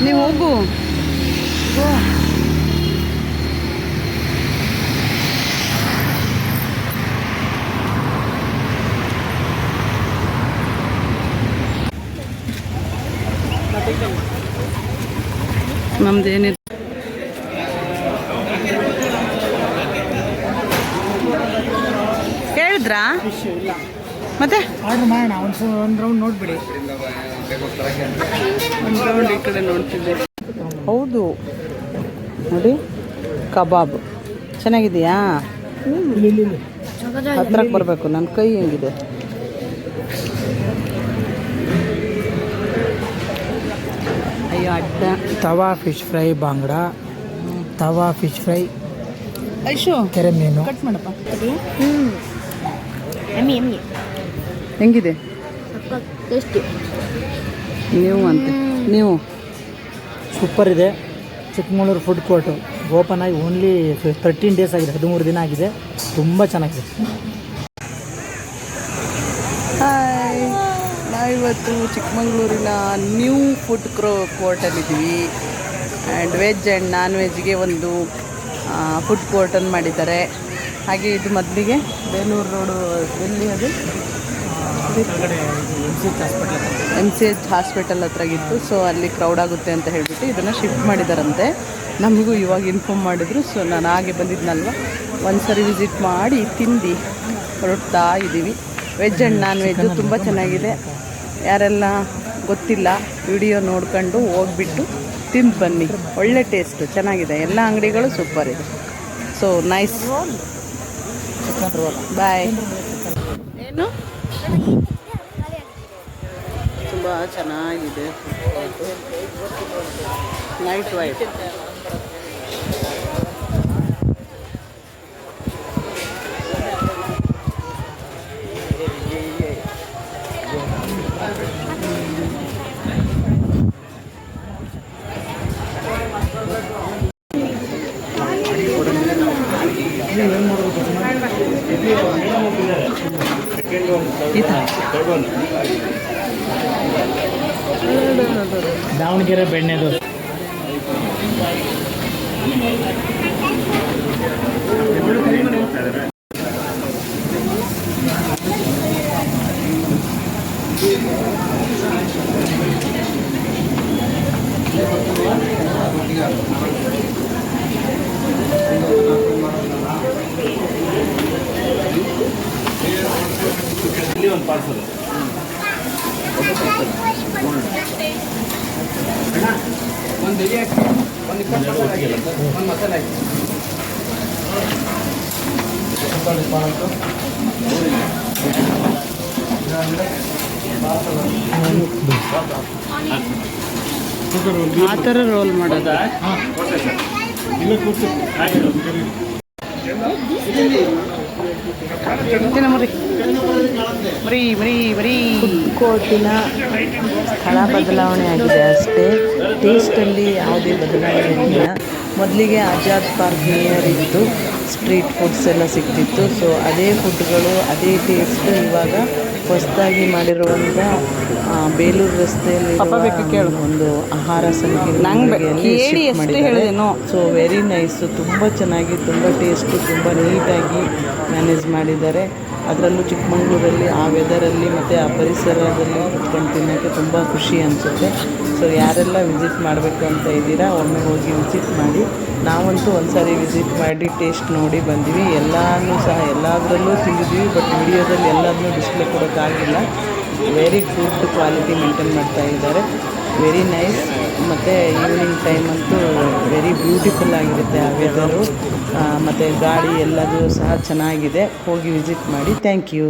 ನೀವು ಹೋಗು. ನಮ್ದೇನಿದೆ ಕೇಳಿದ್ರಾ? ಮತ್ತೆ ಆರ್ಡ್ರ್ ಮಾಡೋಣ. ಒಂದು ರೌಂಡ್ ನೋಡ್ಬಿಡಿ. ಒಂದು ರೌಂಡ್ ಈ ಕಡೆ ನೋಡ್ತಿದ್ದೆ. ಹೌದು ನೋಡಿ, ಕಬಾಬ್ ಚೆನ್ನಾಗಿದೆಯಾ? ಹತ್ರಕ್ಕೆ ಬರಬೇಕು. ನನ್ನ ಕೈ ಹೆಂಗಿದೆ? ಅಯ್ಯೋ ಅಡ್ಡ. ತವಾ ಫಿಶ್ ಫ್ರೈ ಬಾಂಗ್ಡ, ತವಾ ಫಿಶ್ ಫ್ರೈ, ಐಶು ಕೆರೆ ಮೀನು. ಕಟ್ ಮಾಡಪ್ಪ. ಎಮ್ಮಿ ಎಮ್ಮಿ ಹೆಂಗಿದೆ? ಟೇಸ್ಟಿ. ನೀವು ಸೂಪರ್ ಇದೆ. ಚಿಕ್ಕಮಗಳೂರು ಫುಡ್ ಕೋರ್ಟು ಓಪನ್ ಆಗಿ ಓನ್ಲಿ 13 ಡೇಸ್ ಆಗಿದೆ, 13 ದಿನ ಆಗಿದೆ. ತುಂಬ ಚೆನ್ನಾಗಿದೆ. ಹಾಯ್, ನಾವಿವತ್ತು ಚಿಕ್ಕಮಗಳೂರಿನ ನ್ಯೂ ಫುಡ್ ಕೋರ್ಟಲ್ಲಿದ್ದೀವಿ. ಆ್ಯಂಡ್ ವೆಜ್ ಆ್ಯಂಡ್ ನಾನ್ ವೆಜ್ಗೆ ಒಂದು ಫುಡ್ ಕೋರ್ಟನ್ನು ಮಾಡಿದ್ದಾರೆ. ಹಾಗೆ ಇದು ಮೊದಲಿಗೆ ಬೇಲೂರು ರೋಡು, ಎಲ್ಲಿ ಅದು MCH ಹಾಸ್ಪಿಟಲ್ ಹತ್ರ ಇತ್ತು. ಸೊ ಅಲ್ಲಿ ಕ್ರೌಡ್ ಆಗುತ್ತೆ ಅಂತ ಹೇಳಿಬಿಟ್ಟು ಇದನ್ನು ಶಿಫ್ಟ್ ಮಾಡಿದಾರಂತೆ. ನಮಗೂ ಇವಾಗ ಇನ್ಫಾರ್ಮ್ ಮಾಡಿದರು. ಸೊ ನಾನು ಹಾಗೆ ಬಂದಿದ್ನಲ್ವ, ಒಂದು ಸರಿ ವಿಸಿಟ್ ಮಾಡಿ ತಿಂದು ಹೊರಡ್ತಾ ಇದ್ದೀವಿ. ವೆಜ್ ಆ್ಯಂಡ್ ನಾನ್ ವೆಜ್ಜು ತುಂಬ ಚೆನ್ನಾಗಿದೆ. ಯಾರೆಲ್ಲ ಗೊತ್ತಿಲ್ಲ ವಿಡಿಯೋ ನೋಡ್ಕೊಂಡು ಹೋಗ್ಬಿಟ್ಟು ತಿಂದು ಬನ್ನಿ. ಒಳ್ಳೆ ಟೇಸ್ಟು, ಚೆನ್ನಾಗಿದೆ. ಎಲ್ಲ ಅಂಗಡಿಗಳು ಸೂಪರ್ ಇದೆ. So nice. ಬಾಯ್. ಏನು ತುಂಬ ಚೆನ್ನಾಗಿದೆ. Night white. ದಾವಣಗೆರೆ ಬೆಣ್ಣೆ ದೋಸೆ. ಒಂದು ಪಾರ್ಸಲ್ ಒಂದು ಎಲೆ ಹಾಕಿ, ಒಂದು 20 ಒಂದು ಮಸಾಲೆ ಹಾಕಿ. ಆ ಥರ ರೋಲ್ ಮಾಡೋದಾ? ಫುಡ್ ಕೋರ್ಟಿನ ಸ್ಥಳ ಬದಲಾವಣೆ ಆಗಿದೆ ಅಷ್ಟೇ. ಟೇಸ್ಟಲ್ಲಿ ಯಾವುದೇ ಬದಲಾವಣೆ ಇಲ್ಲ. ಮೊದಲಿಗೆ ಆಜಾದ್ ಪಾರ್ಕ್ ನಿಯರ್ ಇತ್ತು, ಸ್ಟ್ರೀಟ್ ಫುಡ್ಸ್ ಎಲ್ಲ ಸಿಗ್ತಿತ್ತು. ಸೊ ಅದೇ ಫುಡ್ಗಳು, ಅದೇ ಟೇಸ್ಟ್ ಇವಾಗ ಹೊಸದಾಗಿ ಮಾಡಿರುವಂಥ ಬೇಲೂರು ರಸ್ತೆಯಲ್ಲಿ ಒಂದು ಆಹಾರ ಸಂಕೀರ್ಣದಲ್ಲಿ ಮಾಡಿದ್ದಾರೆ. ಸೊ ವೆರಿ ನೈಸು, ತುಂಬ ಚೆನ್ನಾಗಿ, ತುಂಬ ಟೇಸ್ಟು, ತುಂಬ ನೀಟಾಗಿ ಮ್ಯಾನೇಜ್ ಮಾಡಿದ್ದಾರೆ. ಅದರಲ್ಲೂ ಚಿಕ್ಕಮಗಳೂರಲ್ಲಿ ಆ ವೆದರಲ್ಲಿ ಮತ್ತು ಆ ಪರಿಸರದಲ್ಲಿ ಕುತ್ಕೊಂಡು ತಿನ್ನೋಕ್ಕೆ ತುಂಬ ಖುಷಿ ಅನಿಸುತ್ತೆ. ಸೊ ಯಾರೆಲ್ಲ ವಿಸಿಟ್ ಮಾಡಬೇಕು ಅಂತ ಇದ್ದೀರಾ, ಒಮ್ಮೆ ಹೋಗಿ ವಿಸಿಟ್ ಮಾಡಿ. ನಾವಂತೂ ಒಂದು ಸಾರಿ ವಿಸಿಟ್ ಮಾಡಿ ಟೇಸ್ಟ್ ನೋಡಿ ಬಂದ್ವಿ. ಎಲ್ಲನೂ ಸಹ ಎಲ್ಲದರಲ್ಲೂ ತಿಂದಿದ್ವಿ, ಬಟ್ ವಿಡಿಯೋದಲ್ಲಿ ಎಲ್ಲದನ್ನೂ ಡಿಸ್ಪ್ಲೇ ಕೊಡೋಕ್ಕಾಗಿಲ್ಲ. ವೆರಿ ಗುಡ್ ಕ್ವಾಲಿಟಿ ಮೇಂಟೈನ್ ಮಾಡ್ತಾ ಇದ್ದಾರೆ. Very nice. ಮತ್ತು ಈವ್ನಿಂಗ್ ಟೈಮ್ ಅಂತೂ ವೆರಿ ಬ್ಯೂಟಿಫುಲ್ ಆಗಿರುತ್ತೆ ಆ ವೆದರು. ಮತ್ತು ಗಾಡಿ ಎಲ್ಲದೂ ಸಹ ಚೆನ್ನಾಗಿದೆ. ಹೋಗಿ ವಿಸಿಟ್ ಮಾಡಿ. Thank you.